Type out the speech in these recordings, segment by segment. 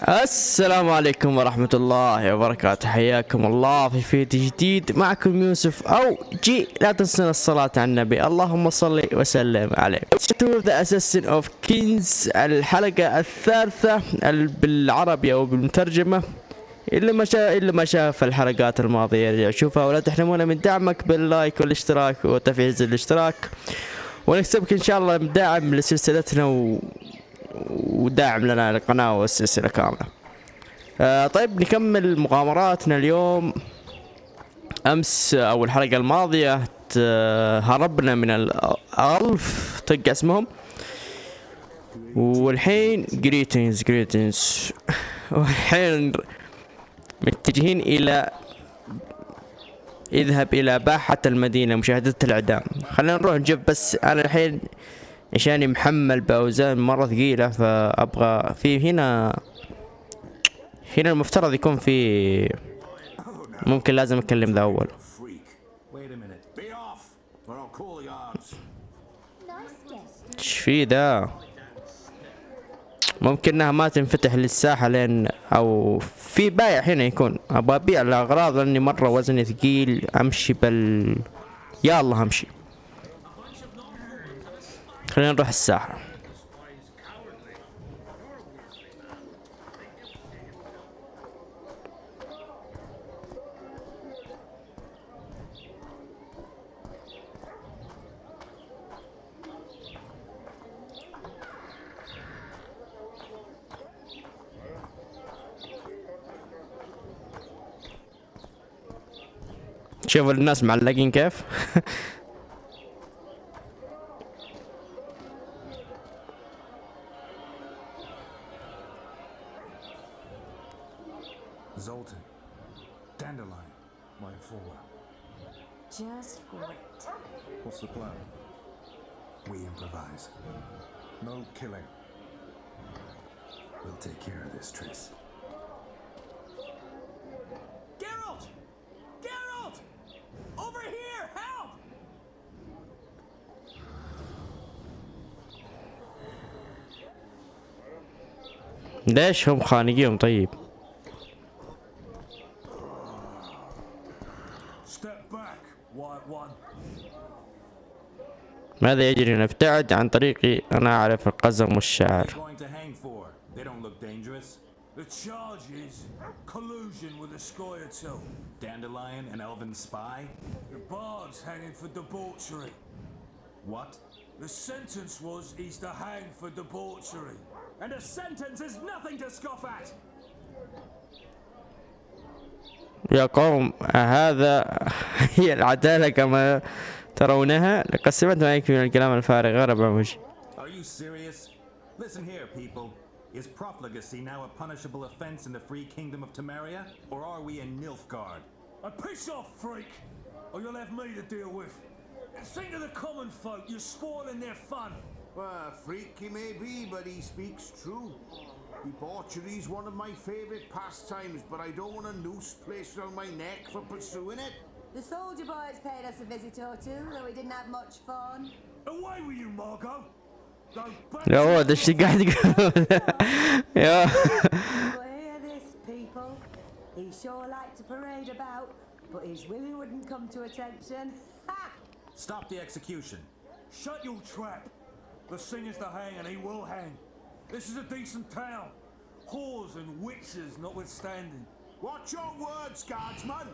السلام عليكم ورحمة الله وبركاته، حياكم الله في فيديو جديد. معكم يوسف أو جي. لا تنسون الصلاة على النبي، اللهم صل وسلم عليه. شوف ذا assassing of kings، الحلقة الثالثة بالعربي أو بالمترجمة. اللي ما شاف الحلقات الماضية يرجع شوفها، ولا تحرمونا من دعمك باللايك والاشتراك وتفعيل زر الاشتراك، ونكسبك إن شاء الله داعم لسلسلتنا وداعم لنا القناة والسلسلة كاملة. طيب نكمل مغامراتنا اليوم. أمس أو الحلقة الماضية هربنا من الألف تقع اسمهم، والحين greetings والحين متجهين إلى اذهب إلى باحة المدينة مشاهدة الإعدام. خلينا نروح نجيب، بس أنا الحين عشاني محمل بأوزان مرة ثقيلة، فأبغى في هنا المفترض يكون في، ممكن لازم أكلم ذا أول. ايش في ذا؟ ممكن انها ما تنفتح للساحة لين او في بايع هنا يكون. ابغى ابيع الاغراض لاني مرة وزني ثقيل. امشي يا الله امشي. خلينا نروح الساحة. شوفوا الناس معلقين كيف. Zoltan, Dandelion, my follower. Just great. What's the plan? We improvise. No killing. We'll take care of this, Triss. Geralt! Geralt! Over here! Help! ليش هم خانقيهم طيب؟ ماذا يجري؟ نبتعد عن طريقي، أنا أعرف القزم والشعر. The charge is collusion with the Scoia'tael. Dandelion, an elven spy? The bard's hanging for debauchery. What? The sentence was he's to hang for debauchery. And a sentence is nothing to scoff at! يا قوم، هذا هي العدالة كما ترونها؟ لقد سمعت ما يكفي من الكلام الفارغ. غرب وجهي. Are you serious? Listen here, people. Is profligacy now a punishable offense in the free kingdom of Temeria? Or are we in Nilfgaard? Piss off, freak! Or you'll have me to deal with. Think of the common folk, you're spoiling their fun. Well, freak he may be, but he speaks true. Debauchery's one of my favourite pastimes, but I don't want a noose placed around my neck for pursuing it. The soldier boys paid us a visit or two, though we didn't have much fun. Away with you, Margot! لا هو ده الشي قاعد يقول. يا Hear this, people. He sure liked to parade about, but his willy wouldn't come to attention. Ha! Stop the execution. Shut your trap. The singer's to hang and he will hang. This is a decent town. Whores and witches notwithstanding. Watch your words, guardsman.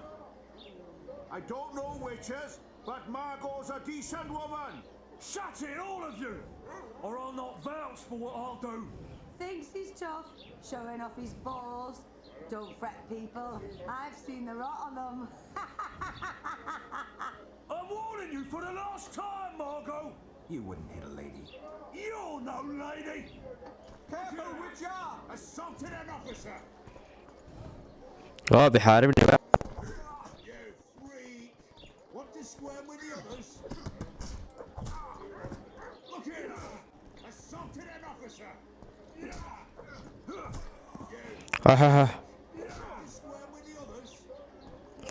I don't know witches, but Margot's a decent woman. Shut it, all of you! Or I'll not vouch for what I'll do. Thinks he's tough, showing off his balls. Don't fret, people. I've seen the rot on them. I'm warning you for the last time, Margot! You wouldn't hit a lady. You're no lady! Careful, Witcher! Assaulted an officer! هو بيحاربني بقى. You freak! Want to squirm with the others? Look here! Assaulted an officer! Squirm with the others?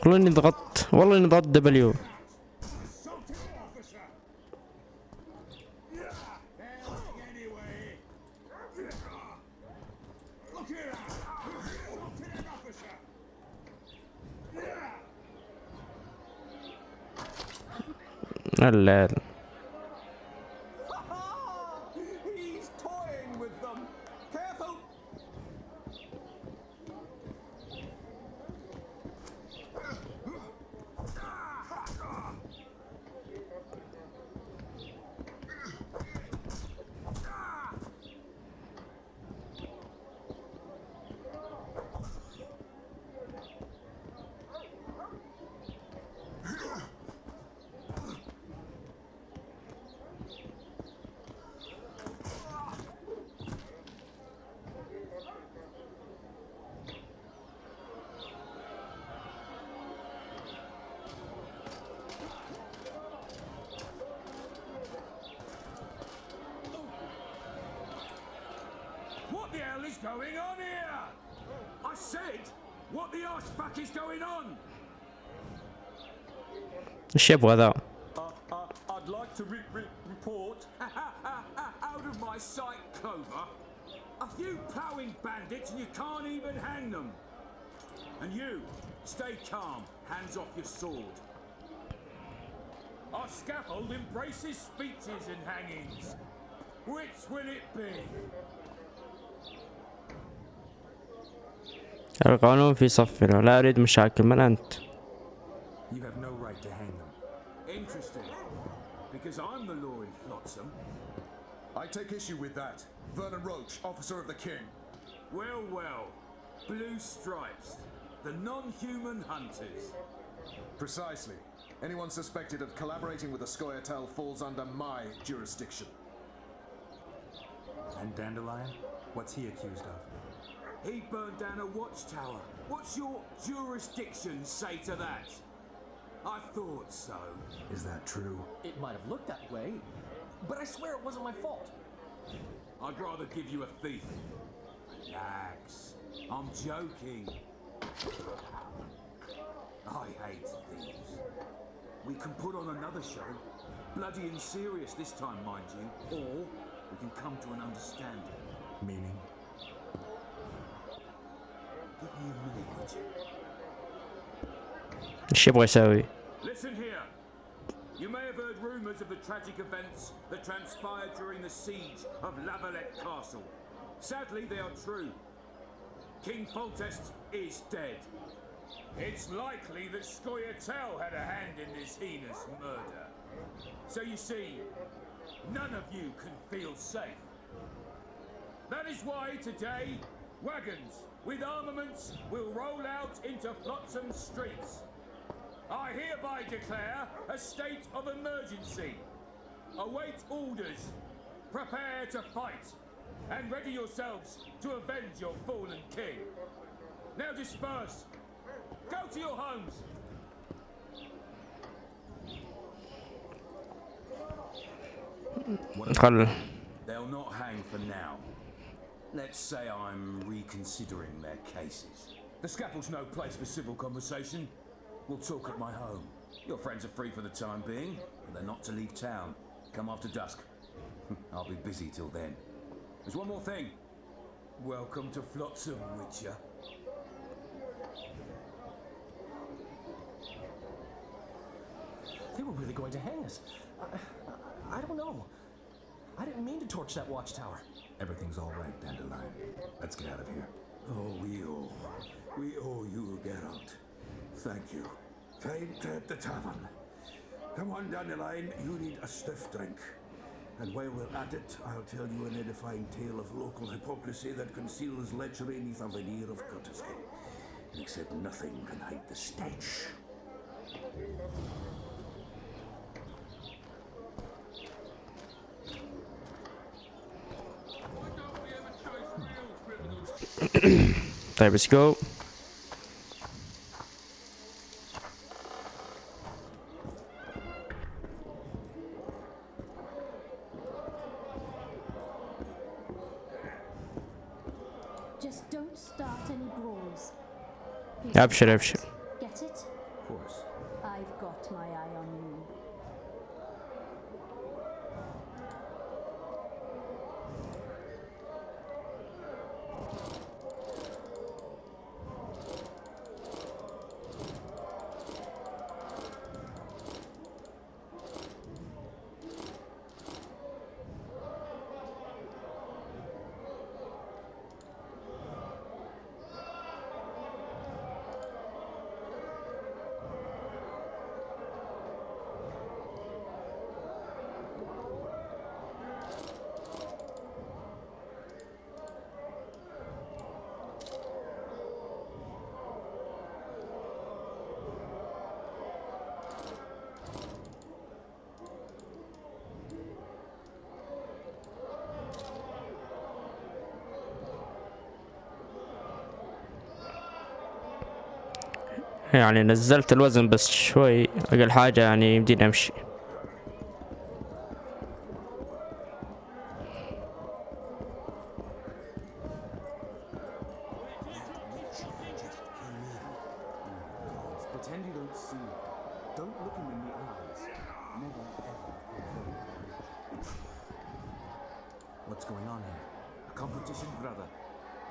والله اني ضغطت، والله اني ضغطت دبليو. Assaulted an officer! Anyway! Look here! الليل. He's toying with them. Careful. What the hell is going on here? I said, what the arse fuck is going on? ايش يبغى ذا؟ I'd like to report. Out of my sight, Clover. A few ploughing bandits and you can't even hang them. And you, stay calm, hands off your sword. Our scaffold embraces speeches and hangings. Which will it be? القانون في صفنا ولا أريد مشاكل. من أنت؟ You have no right to hang them. Interesting. Because I'm the law in Flotsam. I take issue with that. Vernon Roach, officer of the king. Well, well. Blue stripes. The non-human hunters. Precisely. Anyone suspected of collaborating with the Scoia'tael falls under my jurisdiction. And Dandelion? What's he accused of? He burned down a watchtower. What's your jurisdiction say to that? I thought so. Is that true? It might have looked that way, but I swear it wasn't my fault. I'd rather give you a thief. Relax. I'm joking. I hate thieves. We can put on another show. Bloody and serious this time, mind you. Or we can come to an understanding. Meaning? Give me a minute, would you? ايش يبغى يسوي؟ Listen here. You may have heard rumours of the tragic events that transpired during the siege of Lavalette Castle. Sadly, they are true. King Foltest is dead. It's likely that Scoia'tael had a hand in this heinous murder. So you see, none of you can feel safe. That is why today, wagons with armaments will roll out into Flotsam streets. I hereby declare a state of emergency. Await orders. Prepare to fight. And ready yourselves to avenge your fallen king. Now disperse. Go to your homes. خل. They'll not hang for now. Let's say I'm reconsidering their cases. The scaffold's no place for civil conversation. We'll talk at my home. Your friends are free for the time being, but they're not to leave town. Come after dusk. I'll be busy till then. There's one more thing. Welcome to Flotsam, Witcher. They were really going to hang us. I don't know. I didn't mean to torch that watchtower. Everything's all right, Dandelion. Let's get out of here. Oh, we owe you a get out. Thank you. Time to hit the tavern. Come on, Dandelion, you need a stiff drink. And while we're at it, I'll tell you an edifying tale of local hypocrisy that conceals lechery beneath a veneer of courtesy. Except nothing can hide the stench. طيب let's go. Just don't start any brawls. ابشر ابشر. Get it? Of course. I've got my eye on you. يعني نزلت الوزن بس شوي، اقل حاجة يعني يمديني امشي. Pretend you don't see it. Don't look him in the eyes. Never ever. What's going on here? A competition, brother.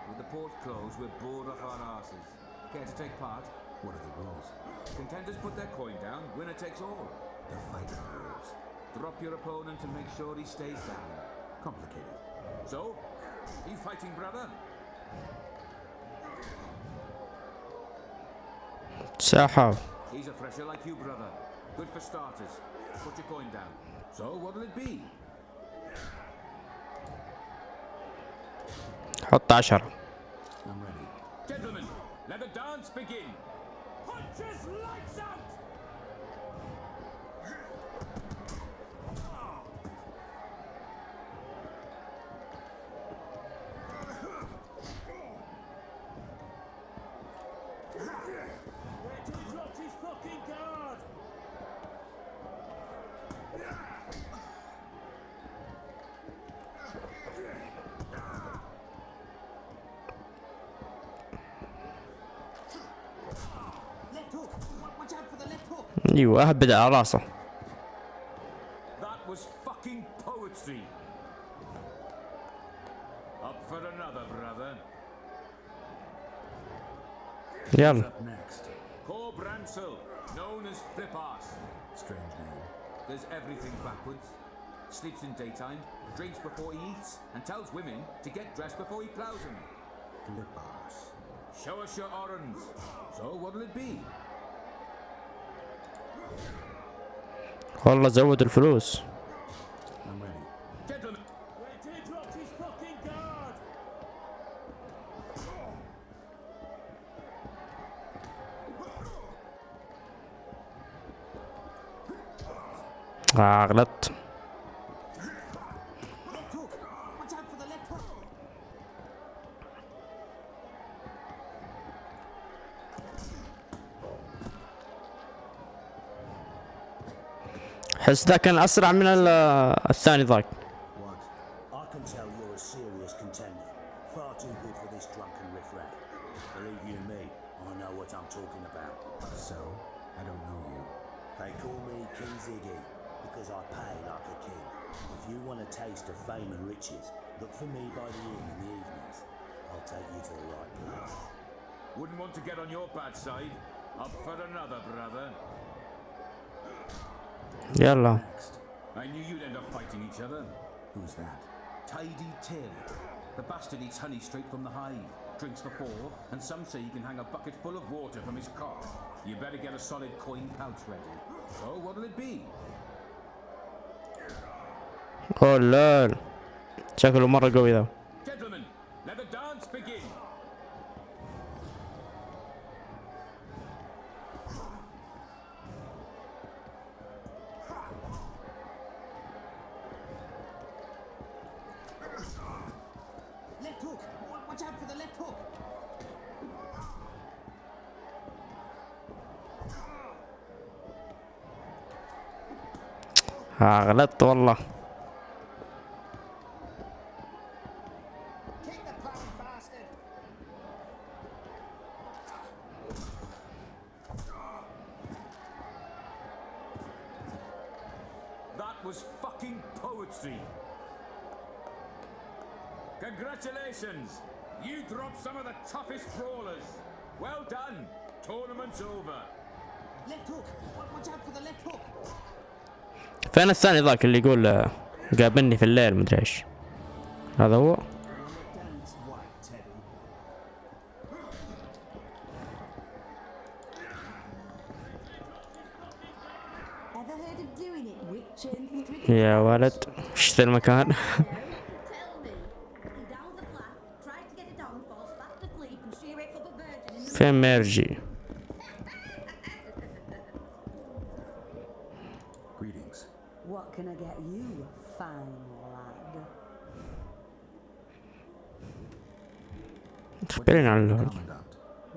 With the port closed, we're bored off our asses. Care to take part? What are the rules? Contenders put their coin down, winner takes all. The fighting rules. Drop your opponent and make sure he stays down. Complicated. So, are you fighting, brother? ساحة. He's a fresher like you, brother. Good for starters. Put your coin down. So, what'll it be? حط 10. I'm ready. Gentlemen, let the dance begin. Punches lights out! He dropped his fucking guard! ايوه اهبد على راسه. That was fucking poetry. Up for another, brother. يلا. Up next. Corb Ransel, known as Flip Arse. Strange name. Does everything backwards. Sleeps in daytime, drinks before he eats, and tells women to get dressed before he plows them. Flip Arse. Show us your orange. So what'll it be? والله زود الفلوس. I'm ready. Gentlemen, where did he drop his fucking guard? غلطت. حس ذا كان اسرع من الثاني ذاك. I can tell you're a serious contender. Far too good for this drunken riffraff. Believe you me, I know what I'm talking about. So, I don't know you. They call me King Ziggy because I pay like a king. If you want a taste of fame and riches, look for me by the inn in the evenings. I'll take you to the right place. Wouldn't want to get on your bad side. Up for another, brother. يلا. Next. I knew you'd end up fighting each other. Who's that? Tidy Till. The bastard eats honey straight from the hive. Drinks for 4, and some say he can hang a bucket full of water from his cock. You better get a solid coin pouch ready. So what'll it be? اوه لا شكله مرة قوي ذا. Gentlemen, let the dance begin. Left hook! Watch out for the left hook! غلطت والله. Kick the pony bastard! That was fucking poetry. Congratulations! You dropped some of the toughest brawlers. Well done. Tournament's over. Left hook! Watch out for the left hook! فين الثاني ذاك اللي يقول قابلني في الليل مدري ايش؟ هذا هو. يا ولد ايش ذا المكان؟ فين ميرجي؟ Greetings. What can I get you, fine lad? تخبرين عن الهول.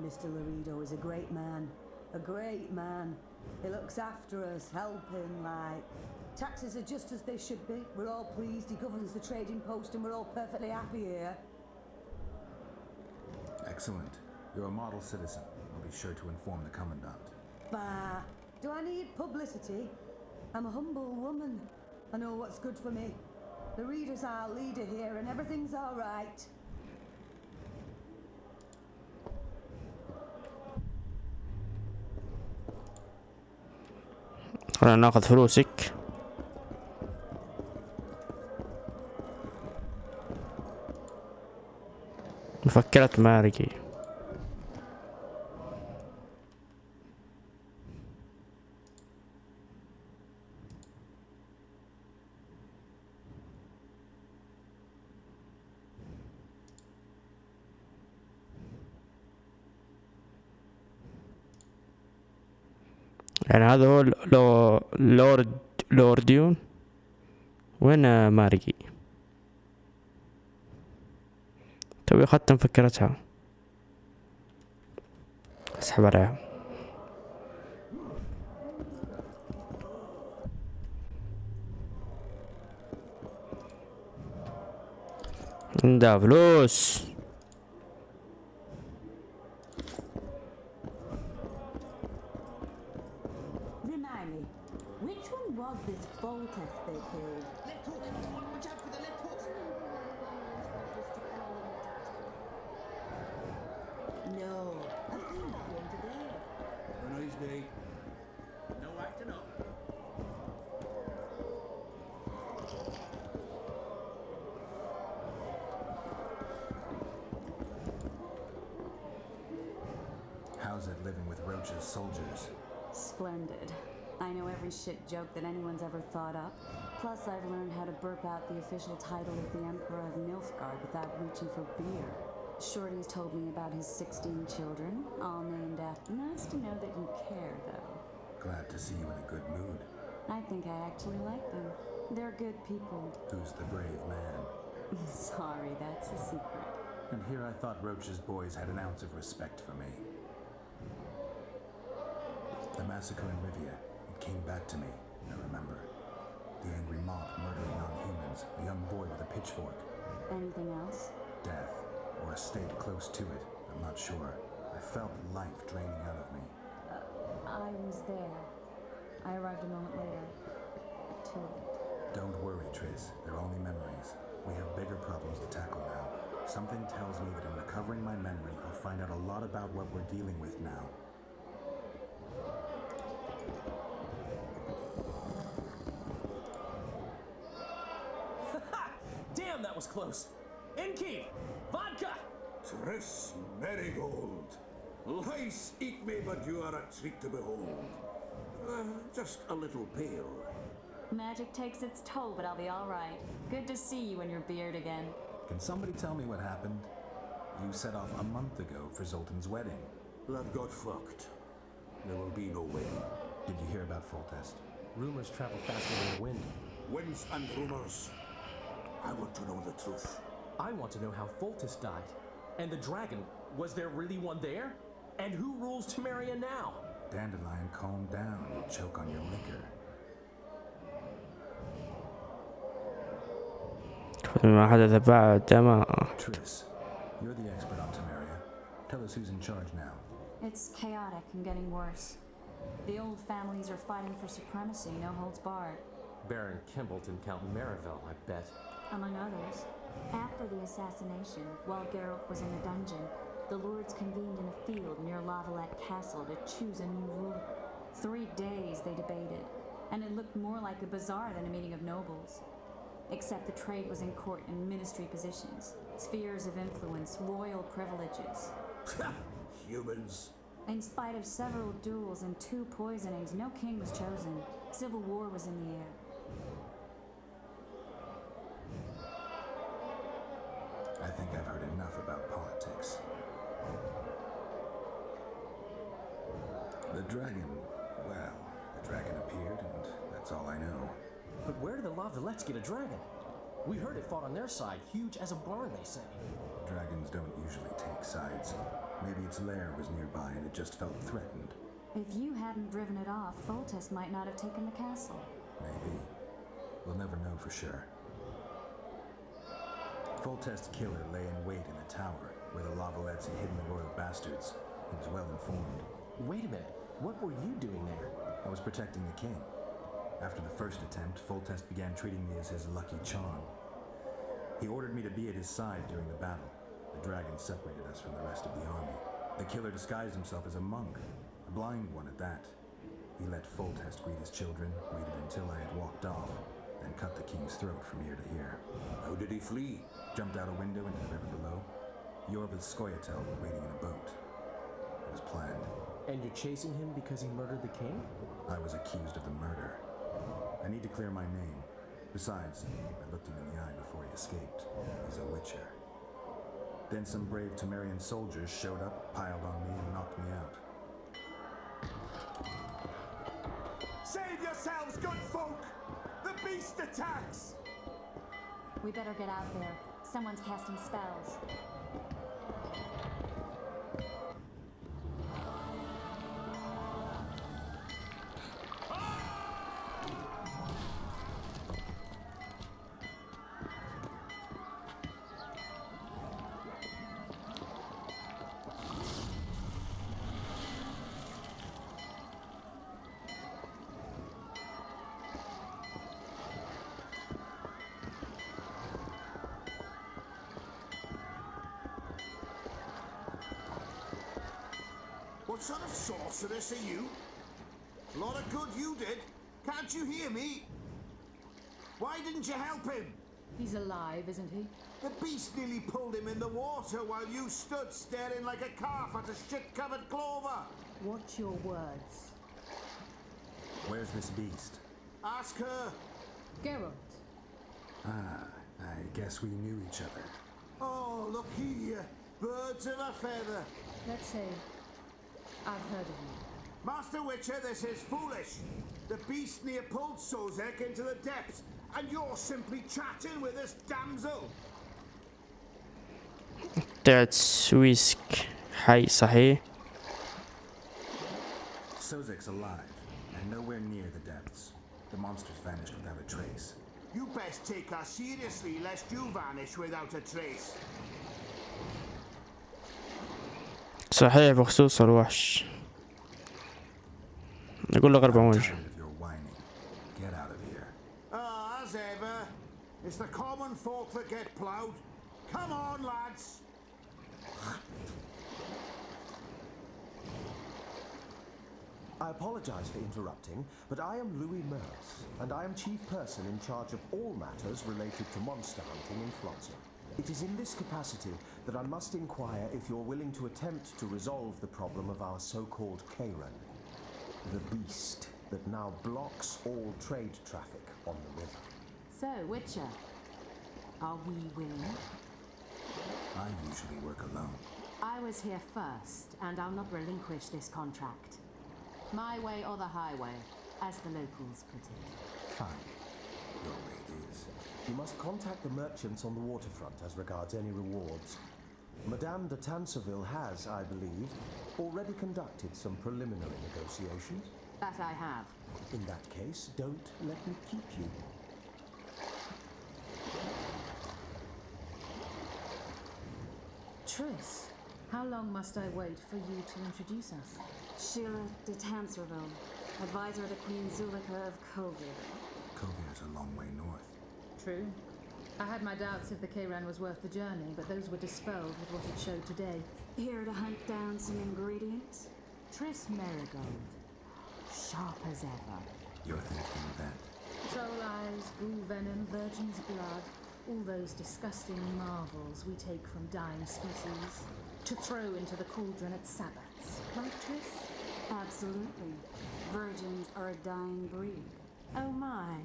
Mr. Laredo is a great man, A great man. He looks after us, helping, like. Taxes are just as they should be. We're all pleased. He governs the trading post and we're all perfectly happy here. Excellent. You're a model citizen. I'll be sure to inform the Commandant. Bah. Do I need publicity? I'm a humble woman. I know what's good for me. The reader's our leader here and everything's all right. خلينا ناخذ فلوسك. مفكرة مارجي. يعني هذا هو لورديون. وين مارجي؟ توي اخذت مفكرتها. اسحب عليها. عندها فلوس. Remind me, which one was this Voltest they killed? Left hook! Watch out for the left hook! No, I've seen that one today. Have a nice day. No acting up. How's it living with Roach's soldiers? Splendid. I know every shit joke that anyone's ever thought up. Plus, I've learned how to burp out the official title of the Emperor of Nilfgaard without reaching for beer. Shorty's told me about his 16 children, all named after. Nice to know that you care, though. Glad to see you in a good mood. I think I actually like them. They're good people. Who's the brave man? Sorry, that's a secret. And here I thought Roach's boys had an ounce of respect for me. The massacre in Rivia, it came back to me, I remember. The angry mob murdering non-humans, a young boy with a pitchfork. Anything else? Death, or a state close to it, I'm not sure. I felt life draining out of me. I was there. I arrived a moment later. Too late. Don't worry, Triss. They're only memories. We have bigger problems to tackle now. Something tells me that in recovering my memory, I'll find out a lot about what we're dealing with now. Damn, that was close. Innkeep! Vodka! Triss Marigold. Lice eat me, but you are a treat to behold. Just a little pale. Magic takes its toll, but I'll be all right. Good to see you and your beard again. Can somebody tell me what happened? You set off a month ago for Zoltan's wedding. That got fucked. There will be no wedding. Did you hear about Foltest? Rumors travel faster than the wind. Winds and rumors. I want to know the truth. I want to know how Foltest died. And the dragon, was there really one there? And who rules Temeria now? Dandelion, calm down. You'll choke on your liquor. ما حدث بعدما. Triss, you're the expert on Temeria. Tell us who's in charge now. It's chaotic and getting worse. The old families are fighting for supremacy, no holds barred. Baron Kimbalt and Count Marivel, I bet. Among others. After the assassination, while Geralt was in the dungeon, the lords convened in a field near Lavalette Castle to choose a new ruler. 3 days they debated, and it looked more like a bazaar than a meeting of nobles. Except the trade was in court and ministry positions, spheres of influence, royal privileges. Humans. In spite of several duels and 2 poisonings, no king was chosen. Civil war was in the air. I think I've heard enough about politics. The dragon, well, the dragon appeared and that's all I know. But where did the Lavalettes get a dragon? We heard it fought on their side, huge as a barn, they say. Dragons don't usually take sides. Maybe its lair was nearby and it just felt threatened. If you hadn't driven it off, Foltest might not have taken the castle. Maybe. We'll never know for sure. Foltest's killer lay in wait in the tower, where the Lavalettes had hidden the royal bastards. He was well informed. Wait a minute. What were you doing there? I was protecting the king. After the first attempt, Foltest began treating me as his lucky charm. He ordered me to be at his side during the battle. The dragon separated us from the rest of the army. The killer disguised himself as a monk, a blind one at that. He let Foltest greet his children, waited until I had walked off, then cut the king's throat from ear to ear. How did he flee? Jumped out a window into the river below. Yorvith's Skoyatel were waiting in a boat. It was planned. And you're chasing him because he murdered the king? I was accused of the murder. I need to clear my name. Besides, I looked him in the eye before he escaped. He's a witcher. Then some brave Temerian soldiers showed up, piled on me, and knocked me out. Save yourselves, good folk! The beast attacks! We better get out there. Someone's casting spells. What sort of sorceress are you? A lot of good you did. Can't you hear me? Why didn't you help him? He's alive, isn't he? The beast nearly pulled him in the water while you stood staring like a calf at a shit-covered clover. Watch your words. Where's this beast? Ask her. Geralt. Ah, I guess we knew each other. Oh, look here. Birds of a feather. Let's say I've heard of you. Master Witcher, this is foolish. The beast near pulled Sozek into the depths, and you're simply chatting with this damsel. That's Whisk. حي صحيح. Sozek's alive, and nowhere near the depths. The monsters vanished without a trace. You best take her seriously, lest you vanish without a trace. صحيح بخصوص الوحش. نقول له غربة وجه. Tired of your whining. Get out of here. As ever, it's the common folk that get ploughed. Come on, lads. I apologize for interrupting, but I am Louis Merce, and I am chief person in charge of all matters related to monster hunting in Flotsam. It is in this capacity that I must inquire if you're willing to attempt to resolve the problem of our so-called Kairan, the beast that now blocks all trade traffic on the river. So, Witcher, are we willing? I usually work alone. I was here first, and I'll not relinquish this contract. My way or the highway, as the locals put it. Fine. Your way it is. You must contact the merchants on the waterfront as regards any rewards. Madame de Tanseville has, I believe, already conducted some preliminary negotiations. That I have. In that case, don't let me keep you. Tris, how long must I wait for you to introduce us? Sheila de Tanserville, advisor to Queen Zulika of Kovir. Kovir's a long way north. True. I had my doubts if the Kairan was worth the journey, but those were dispelled with what it showed today. Here to hunt down some ingredients? Tris Marigold. Sharp as ever. You're thinking that? Troll eyes, ghoul venom, virgin's blood. All those disgusting marvels we take from dying species to throw into the cauldron at Sabbaths. Right, Tris? Absolutely. Virgins are a dying breed. Oh my.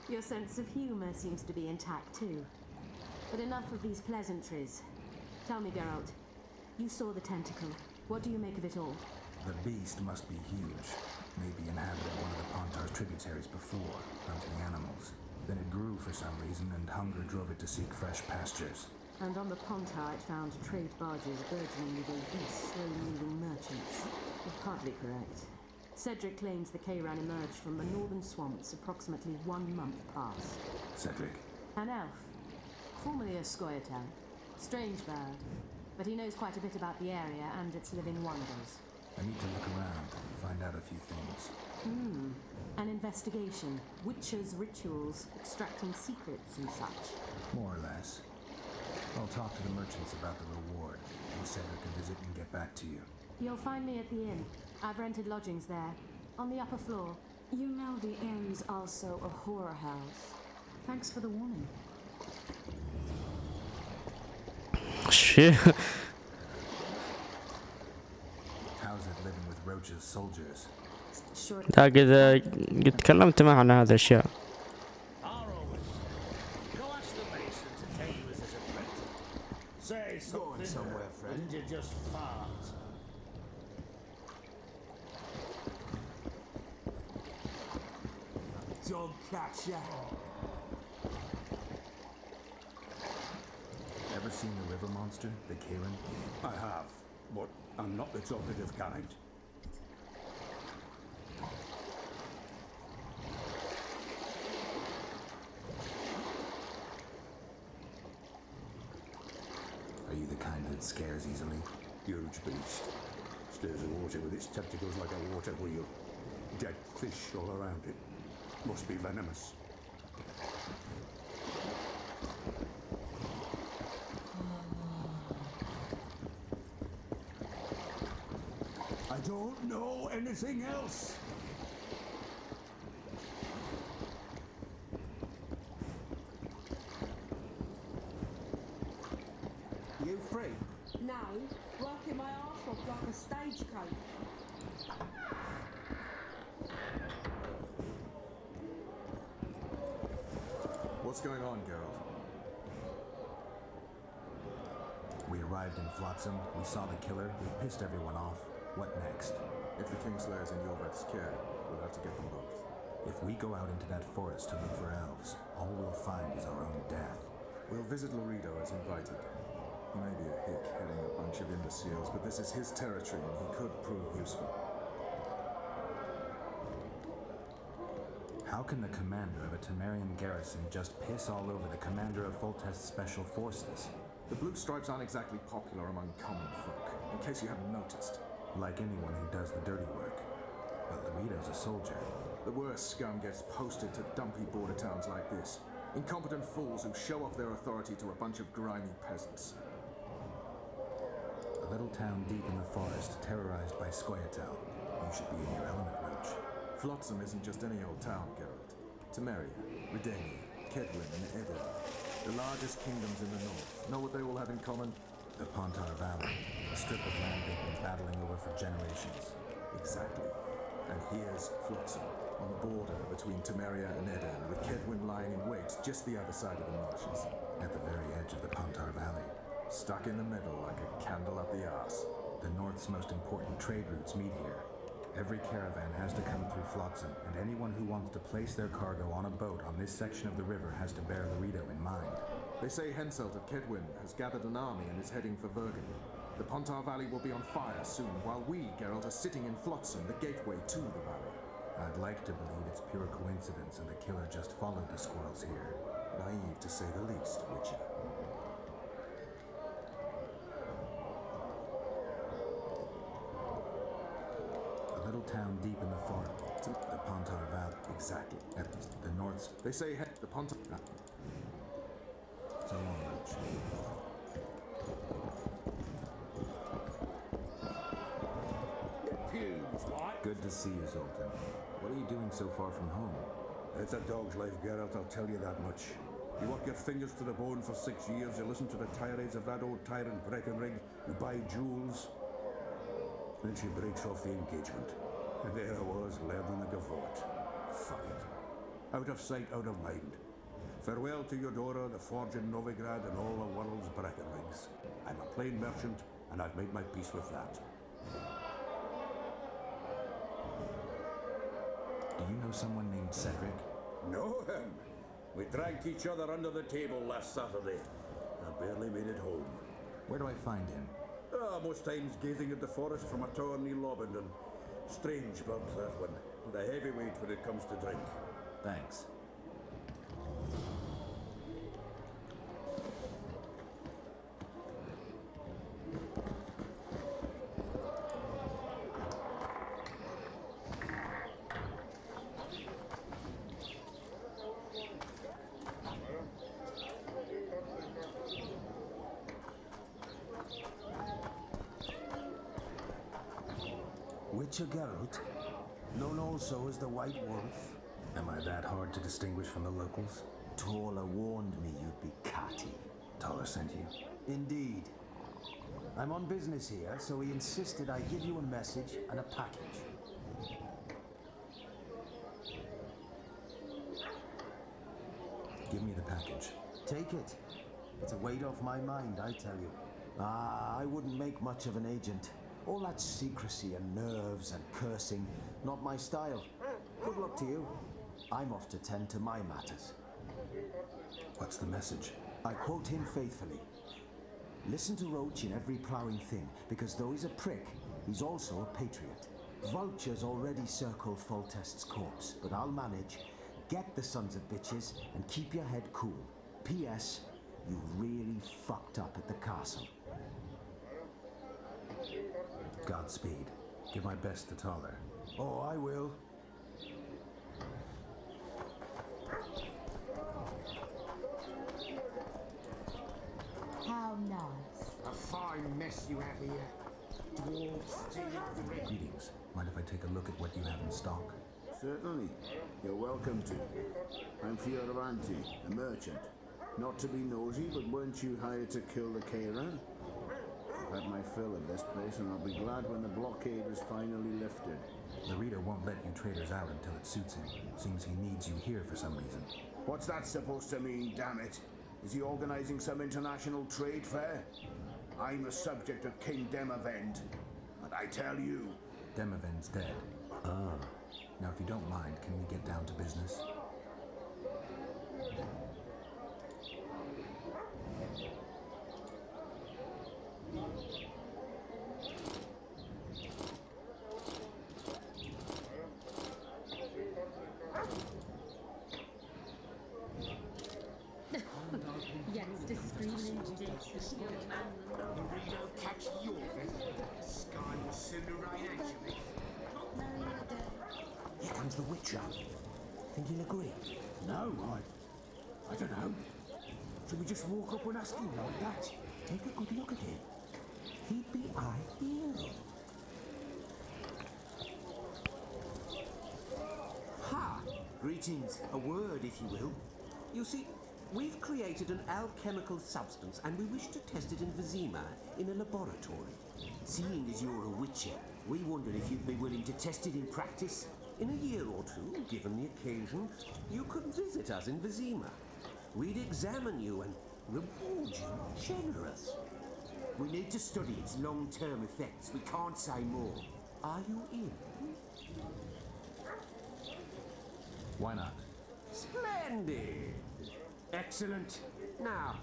Your sense of humour seems to be intact too. But enough of these pleasantries. Tell me, Geralt, you saw the tentacle. What do you make of it all? The beast must be huge. Maybe inhabited one of the Pontar's tributaries before, hunting animals. Then it grew for some reason, and hunger drove it to seek fresh pastures. And on the Pontar it found trade barges burgeoning with obese, slow-moving merchants. You're partly correct. Cedric claims the Kayran emerged from the northern swamps approximately 1 month past. Cedric? An elf, formerly a Scoia'tael. Strange bird, but he knows quite a bit about the area and its living wonders. I need to look around and find out a few things. An investigation, witches' rituals, extracting secrets and such. More or less. I'll talk to the merchants about the reward, and Cedric can visit and get back to you. You'll find me at the inn. I've rented lodgings there, on the upper floor. You know the inn's also a horror house. Thanks for the warning. Shit. How's it living with Roach's soldiers? Short. لا قد تكلمت معه عن هذه الاشياء. Say something, somewhere, friend. didn't you just fart? Dog catcher. Ever seen the river monster, the Kayran? I have, but I'm not the talkative kind. Are you the kind that scares easily? Huge beast. Stirs the water with its tentacles like a water wheel. Dead fish all around it. Must be venomous. I don't know anything else. You free? No, working my arse off like a stagecoach. What's going on, Geralt? We arrived in Flotsam, we saw the killer, we pissed everyone off. What next? If the Kingslayer's in Yorvet's care, we'll have to get them both. If we go out into that forest to look for elves, all we'll find is our own death. We'll visit Laredo as invited. He may be a hick heading a bunch of imbeciles, but this is his territory and he could prove useful. How can the commander of a Temerian garrison just piss all over the commander of Foltest's special forces? The Blue Stripes aren't exactly popular among common folk, in case you haven't noticed. Like anyone who does the dirty work. But Laredo's a soldier. The worst scum gets posted to dumpy border towns like this. Incompetent fools who show off their authority to a bunch of grimy peasants. A little town deep in the forest, terrorized by Scoia'tael. You should be in your element, Roach. Flotsam isn't just any old town, Geralt. Temeria, Redania, Kedwin, and Edirn. The largest kingdoms in the north. Know what they all have in common? The Pontar Valley, a strip of land they've been battling over for generations. Exactly. And here's Flotsam, on the border between Temeria and Edirn, with Kedwin lying in wait just the other side of the marshes. At the very edge of the Pontar Valley. Stuck in the middle like a candle up the arse. The north's most important trade routes meet here. Every caravan has to come through Flotsam, and anyone who wants to place their cargo on a boat on this section of the river has to bear Laredo in mind. They say Henselt of Kedwin has gathered an army and is heading for Vergen. The Pontar Valley will be on fire soon, while we, Geralt, are sitting in Flotsam, the gateway to the valley. I'd like to believe it's pure coincidence and the killer just followed the squirrels here. Naive to say the least, Witcher. A little town deep in the forest. The Pontar Valley. Exactly. At the north. They say the Pontar... So long, Roach. Pubes, what? Good to see you, Zoltan. What are you doing so far from home? It's a dog's life, Geralt, I'll tell you that much. You work your fingers to the bone for 6 years, you listen to the tirades of that old tyrant Breckenridge, you buy jewels. Then she breaks off the engagement. And there I was, learning the gavotte. Fuck it. Out of sight, out of mind. Farewell to Eudora, the forge in Novigrad, and all the world's Breckenridges. I'm a plain merchant, and I've made my peace with that. Do you know someone named Cedric? Know him? We drank each other under the table last Saturday. I barely made it home. Where do I find him? Most times gazing at the forest from a tower near Lobendon. Strange bug, that one. But a heavyweight when it comes to drink. Thanks. Witcher Geralt, known also as the White Wolf. Am I that hard to distinguish from the locals? Taller warned me you'd be catty. Taller sent you? Indeed. I'm on business here, so he insisted I give you a message and a package. Give me the package. Take it. It's a weight off my mind, I tell you. I wouldn't make much of an agent. All that secrecy and nerves and cursing, not my style. Good luck to you. I'm off to tend to my matters. What's the message? I quote him faithfully. Listen to Roach in every ploughing thing, because though he's a prick, he's also a patriot. Vultures already circle Foltest's corpse, but I'll manage. Get the sons of bitches and keep your head cool. P.S. You really fucked up at the castle. Godspeed. Give my best to Taller. Oh, I will. How nice. A fine mess you have here. Dwarves, giants, Greetings. Mind if I take a look at what you have in stock? Certainly. You're welcome to. I'm Fioravanti, a merchant. Not to be nosy, but weren't you hired to kill the Kairan? I've had my fill of this place, and I'll be glad when the blockade is finally lifted. The reader won't let you traders out until it suits him. Seems he needs you here for some reason. What's that supposed to mean, damn it? Is he organizing some international trade fair? I'm the subject of King Demavend, and I tell you... Demavend's dead. Ah. Now, if you don't mind, can we get down to business? Youngster screaming catch your sky will soon rain actually. Here comes the Witcher. Think he'll agree? No, I don't know. Should we just walk up and ask him like that? Take a good look at him. He'd be our hero. Ha! Greetings. A word, if you will. You see, we've created an alchemical substance and we wish to test it in Vizima in a laboratory. Seeing as you're a witcher, we wondered if you'd be willing to test it in practice. In a year or two, given the occasion, you could visit us in Vizima. We'd examine you and reward you generous. We need to study its long-term effects. We can't say more. Are you in? Why not? Splendid! Excellent. Now,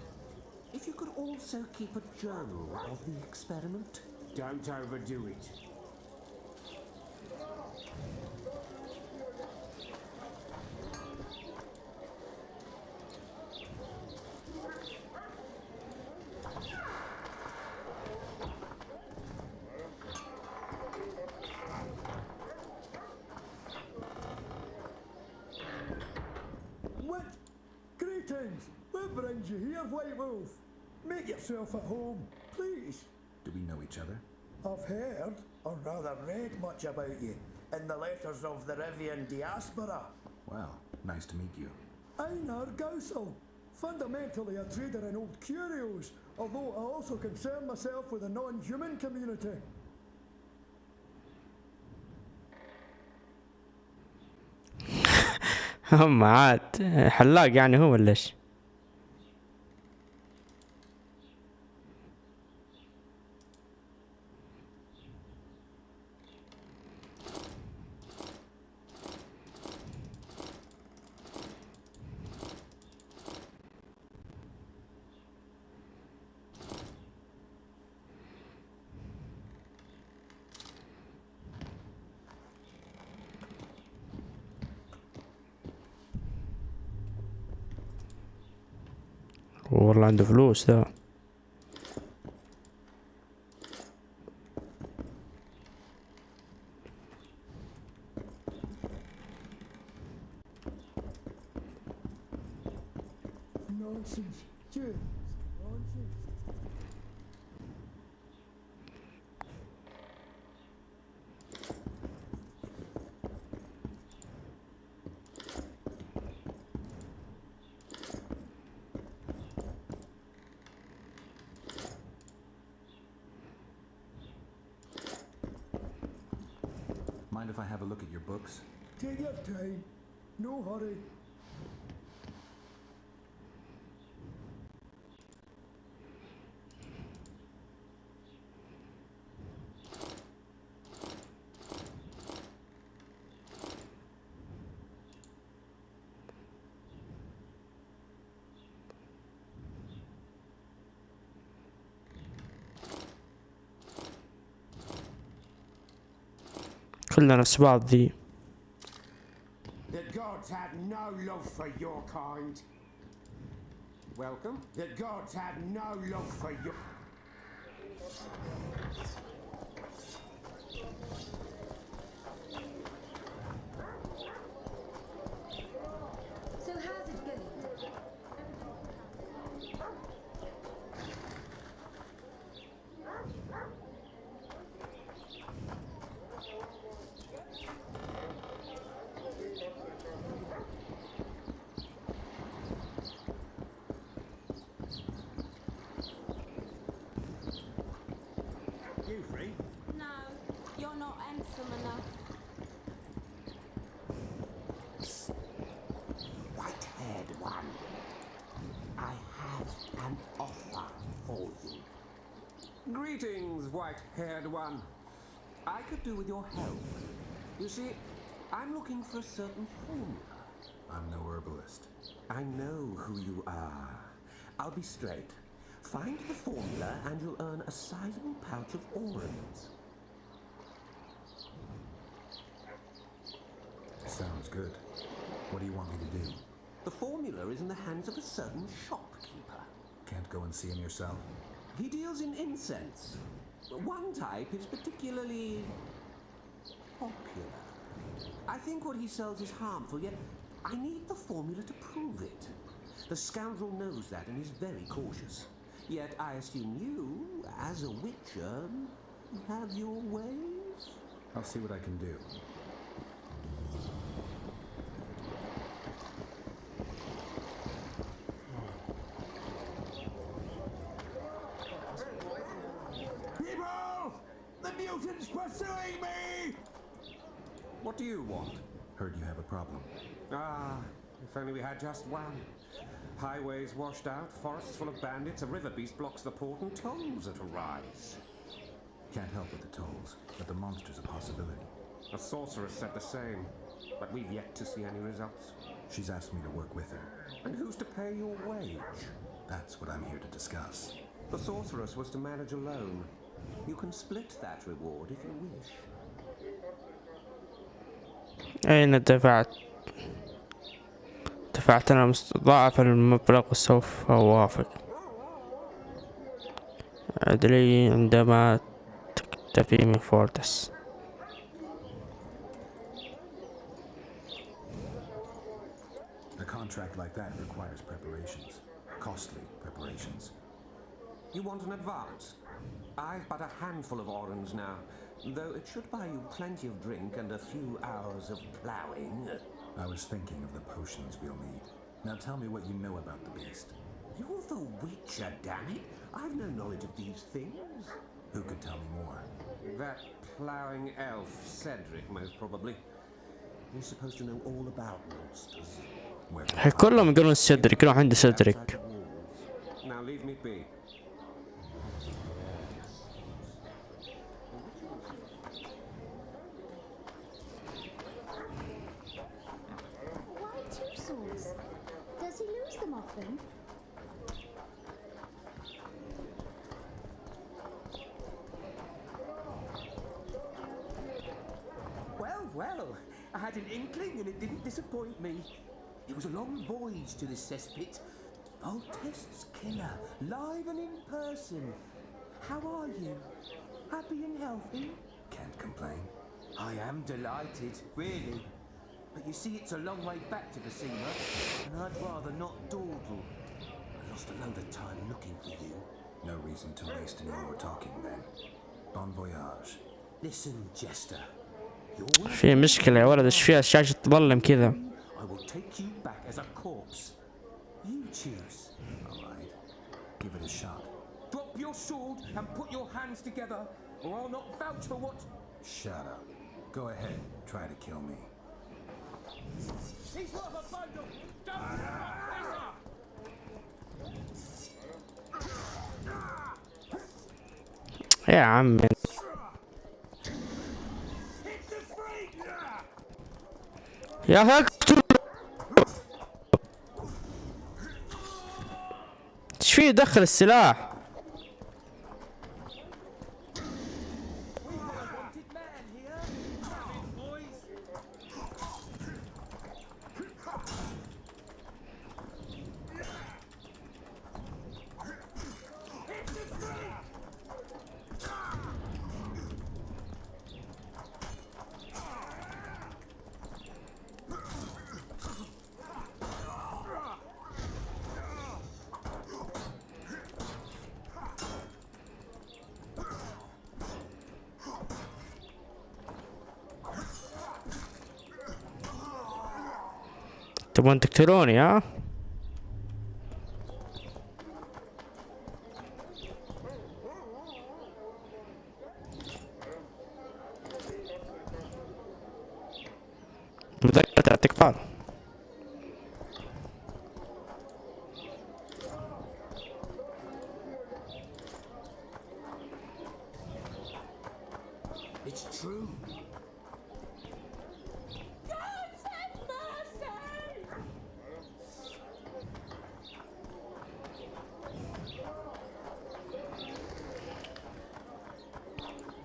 if you could also keep a journal of the experiment. Don't overdo it. What? Greetings! What brings you here, White Wolf? Make yourself at home, please. Do we know each other? I've heard, or rather read much about you, in the letters of the Rivian diaspora. Well, nice to meet you. Einar Gausel, fundamentally a trader in old curios, although I also concern myself with the non-human community. هم عاد حلاق يعني هو ولا ايش؟ والله عنده فلوس ذا. Nonsense. James. Nonsense. Mind if I have a look at your books? Take your time. No hurry. كلنا نفس بعض ذي. The gods have no love for your kind. Welcome. The gods have no love for your... So how's it going? You free? No, you're not handsome enough. White-haired one. I have an offer for you. Greetings, white-haired one. I could do with your help. You see, I'm looking for a certain formula. I'm no herbalist. I know who you are. I'll be straight. Find the formula and you'll earn a sizable pouch of orange. Sounds good. What do you want me to do? The formula is in the hands of a certain shopkeeper. Can't go and see him yourself? He deals in incense. One type is particularly popular. I think what he sells is harmful, yet I need the formula to prove it. The scoundrel knows that and is very cautious. Yet I assume you, as a witcher, have your ways? I'll see what I can do. People! The mutant's pursuing me! What do you want? Heard you have a problem. Ah, if only we had just one. Highways washed out, forests full of bandits, a river beast blocks the port, and tolls at a rise. Can't help with the tolls, but the monster's a possibility. A sorceress said the same, but we've yet to see any results. She's asked me to work with her. And who's to pay your wage? That's what I'm here to discuss. The sorceress was to manage alone. You can split that reward if you wish. أين دفعت أنا مضاعف المبلغ وسوف أوافق. أدري عندما تكتفي من فورتس. A contract like that requires preparations. Costly preparations. You want an advance? I've but a handful of orens now, though it should buy you plenty of drink and a few hours of ploughing. I was thinking of the potions we'll need. Now tell me what you know about the beast. You're the Witcher, damn it! I've no knowledge of these things. Who could tell me more? That ploughing elf, Cedric, most probably. He's supposed to know all about monsters. كلهم يقولون سيدريك، روح عند سيدريك. Now leave me be. Why two swords? Does he lose them often? Well, I had an inkling and it didn't disappoint me. It was a long voyage to this cesspit. Voltest's killer, live and in person. How are you? Happy and healthy? Can't complain. I am delighted, really. But you see, it's a long way back to the Seamer, and I'd rather not dawdle. I lost a load of time looking for you. No reason to waste any more talking then. Bon voyage. Listen, Jester. في مشكلة يا ولد، ايش فيها الشاشة تظلم كذا؟ I will take you back as a corpse. You choose. All right. Give it a shot. Drop your sword and put your hands together, or I'll not vouch for what... Shut up. Go ahead. Try to kill me. He's worth a bundle! Don't يا عم يا هكتو، ايش فيه دخل السلاح؟ تبون تقتلوني ها؟ مذكرة اعتقال. It's true.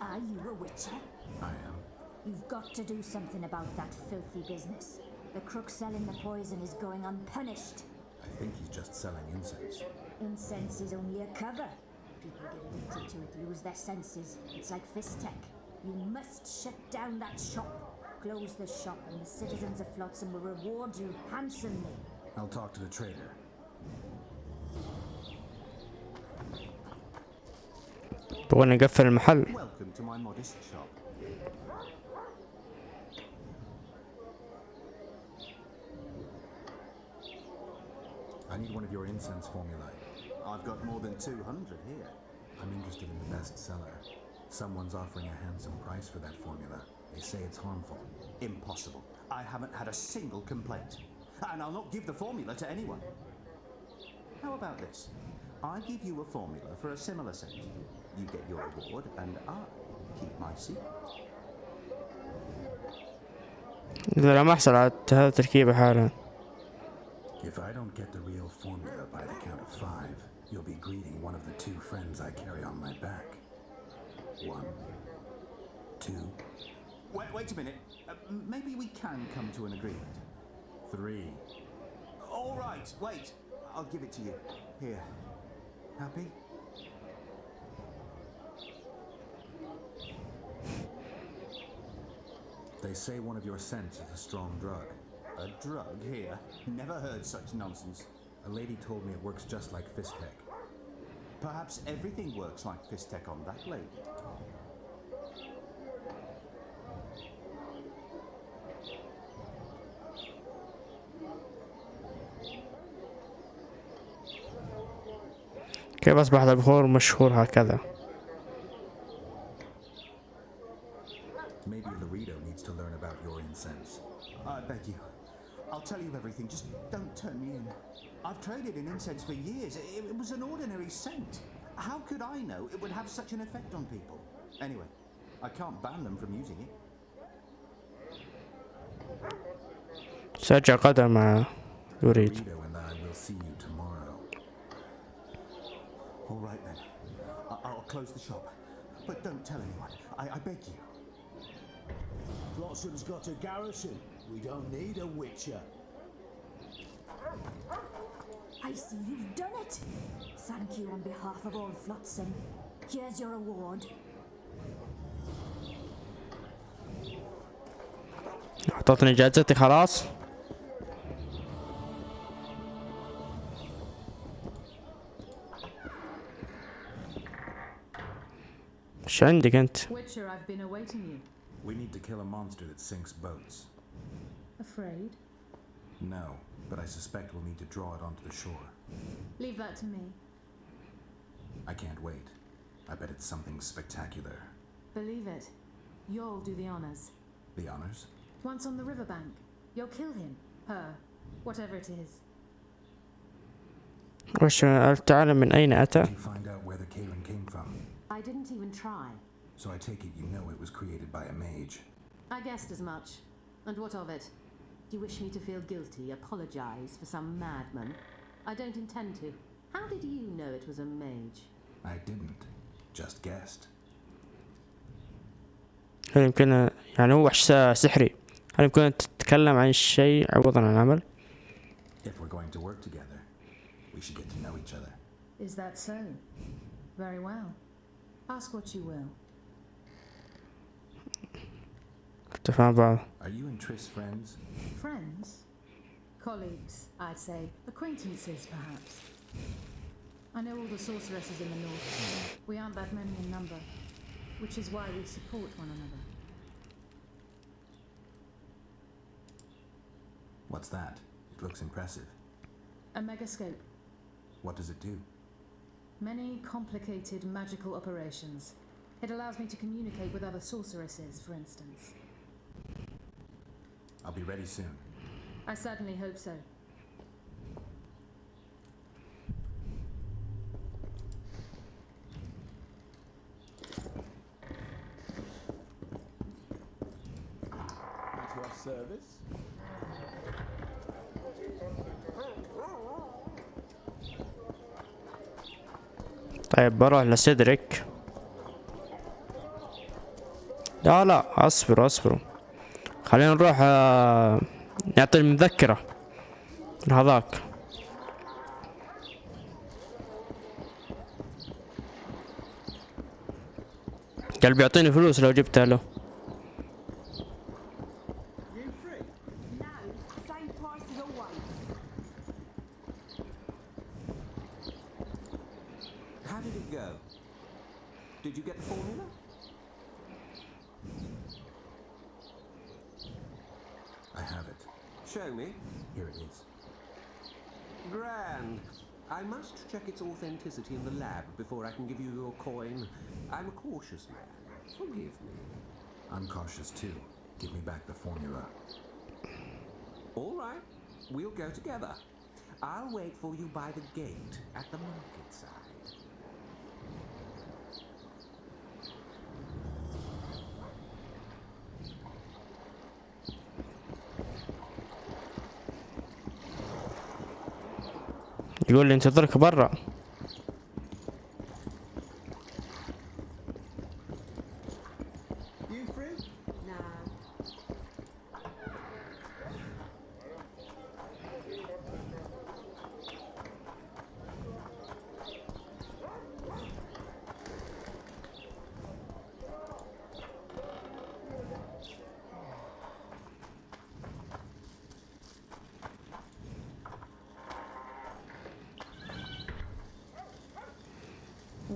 Are you a witcher? I am. You've got to do something about that filthy business. The crook selling the poison is going unpunished. I think he's just selling incense. Incense is only a cover. People get addicted to it, lose their senses. It's like Fistech. You must shut down that shop. Close the shop and the citizens of Flotsam will reward you handsomely. I'll talk to the trader. بغينا نقفل المحل. Welcome to my modest shop. I need one of your incense formulae. I've got more than 200 here. I'm interested in the best seller. Someone's offering a handsome price for that formula. They say it's harmful. Impossible. I haven't had a single complaint. And I'll not give the formula to anyone. How about this? I give you a formula for a similar scent. You get your reward and I keep my secret. إذا ما أحصل على هذا التركيبة حالا. If I don't get the real formula by the count of 5, you'll be greeting one of the 2 friends I carry on my back. 1, 2. Wait a minute. Maybe we can come to an agreement. 3. All right, wait. I'll give it to you. Here. Happy? They say one of your scents is a strong drug. A drug here? Never heard such nonsense. A lady told me it works just like Fistech. Perhaps everything works like Fistech on that lady. كيف أصبح البخور مشهور هكذا؟ Maybe Laredo needs to learn about your incense. I beg you. I'll tell you everything. Just don't turn me in. I've traded in incense for years. It was an ordinary scent. How could I know it would have such an effect on people? Anyway, I can't ban them from using it. سأرجع غدا مع يريد. Laredo and I will see you tomorrow. All right then. I'll close the shop. But don't tell anyone. I beg you. Flotsam's got a garrison. We don't need a witcher. I see you've done it. Thank you on behalf of all Flotsam. Here's your reward. اعطتني جائزتي خلاص. ايش عندك انت؟ Witcher, I've been awaiting you. We need to kill a monster that sinks boats. Afraid? No, but I suspect we'll need to draw it onto the shore. Leave that to me. I can't wait. I bet it's something spectacular. Believe it. You'll do the honors. The honors? Once on the riverbank, you'll kill him, her, whatever it is. وش تعلم من أين أتى؟ Did you find out where the Kalen came from? I didn't even try. So I take it you know it was created by a mage. I guessed as much. And what of it? Do you wish me to feel guilty, apologize for some madman? I don't intend to. How did you know it was a mage? I didn't. Just guessed. هل يمكن يعني هو وحش سحري؟ هل يمكن أن تتكلم عن الشيء عوضا عن العمل؟ If we're going to work together, we should get to know each other. Is that so? Very well. Ask what you will. تفهم بعض. Are you and Triss friends? Friends? Colleagues, I'd say. Acquaintances, perhaps. I know all the sorceresses in the north. We aren't that many in number, which is why we support one another. What's that? It looks impressive. A megascope. What does it do? Many complicated magical operations. It allows me to communicate with other sorceresses, for instance. I'll be ready soon. I certainly hope so. At your service. طيب بروح لسيدريك. لا اصبروا خلينا نروح نعطي المذكرة لهذاك. قال بيعطيني فلوس لو جبتها له. How did it go? Did you get the formula? I have it. Show me. Here it is. Grand. I must check its authenticity in the lab before I can give you your coin. I'm a cautious man. Forgive me. I'm cautious too. Give me back the formula. All right. We'll go together. I'll wait for you by the gate at the market side. يقول لي انتظرك برا.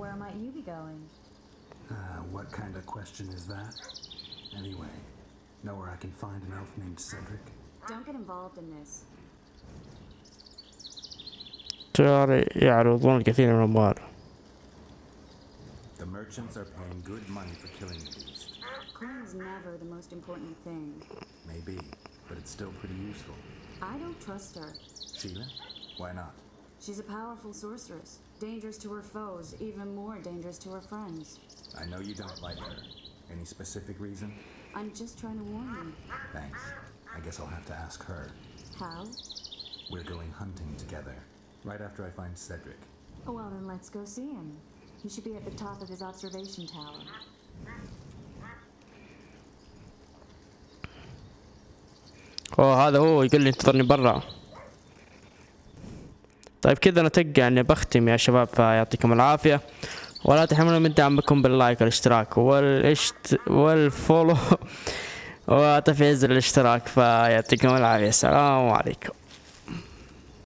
Where might you be going? What kind of question is that? Anyway, know where I can find an elf named Cedric? Don't get involved in this. ترى يعرضون الكثير من الأموال. The merchants are paying good money for killing the beast. Coin's never the most important thing. Maybe, but it's still pretty useful. I don't trust her. Sheila? Why not? She's a powerful sorceress. Dangerous to her foes, even more dangerous to her friends. I know you don't like her. Any specific reason? I'm just trying to warn you. Thanks. I guess I'll have to ask her. How? We're going hunting together, right after I find Cedric. Oh, well, then let's go see him. He should be at the top of his observation tower. هذا هو يقول لي انتظرني برا. طيب كذا نتوقع اني بختم يا شباب، فيعطيكم العافية، ولا تحرمونا من دعمكم باللايك والاشتراك والفولو وتفعيل زر الاشتراك، فيعطيكم العافية، السلام عليكم.